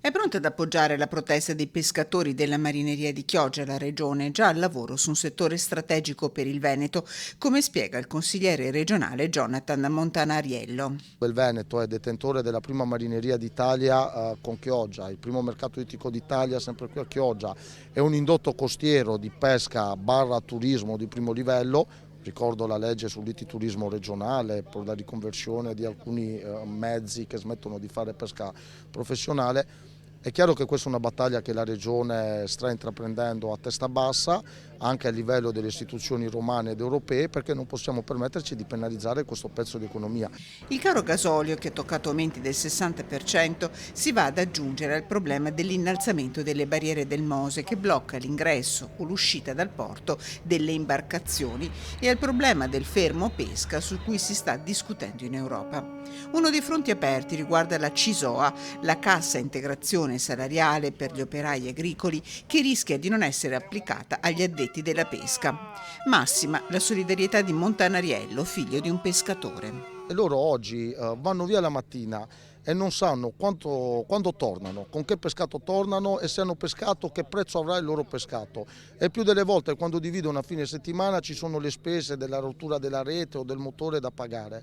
È pronta ad appoggiare la protesta dei pescatori della marineria di Chioggia, la regione, già al lavoro su un settore strategico per il Veneto, come spiega il consigliere regionale Jonathan Montanariello. Il Veneto è detentore della prima marineria d'Italia con Chioggia, il primo mercato ittico d'Italia sempre qui a Chioggia, è un indotto costiero di pesca barra turismo di primo livello. Ricordo la legge sull'ittiturismo regionale per la riconversione di alcuni mezzi che smettono di fare pesca professionale. È chiaro che questa è una battaglia che la Regione sta intraprendendo a testa bassa, anche a livello delle istituzioni romane ed europee, perché non possiamo permetterci di penalizzare questo pezzo di economia. Il caro gasolio, che ha toccato aumenti del 60%, si va ad aggiungere al problema dell'innalzamento delle barriere del Mose, che blocca l'ingresso o l'uscita dal porto delle imbarcazioni, e al problema del fermo pesca su cui si sta discutendo in Europa. Uno dei fronti aperti riguarda la CISOA, la cassa integrazione salariale per gli operai agricoli, che rischia di non essere applicata agli addetti della pesca. Massima la solidarietà di Montanariello, figlio di un pescatore. E loro oggi vanno via la mattina e non sanno quando tornano, con che pescato tornano e se hanno pescato che prezzo avrà il loro pescato. E più delle volte quando dividono a fine settimana ci sono le spese della rottura della rete o del motore da pagare.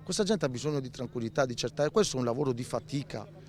Questa gente ha bisogno di tranquillità, di certezza, questo è un lavoro di fatica.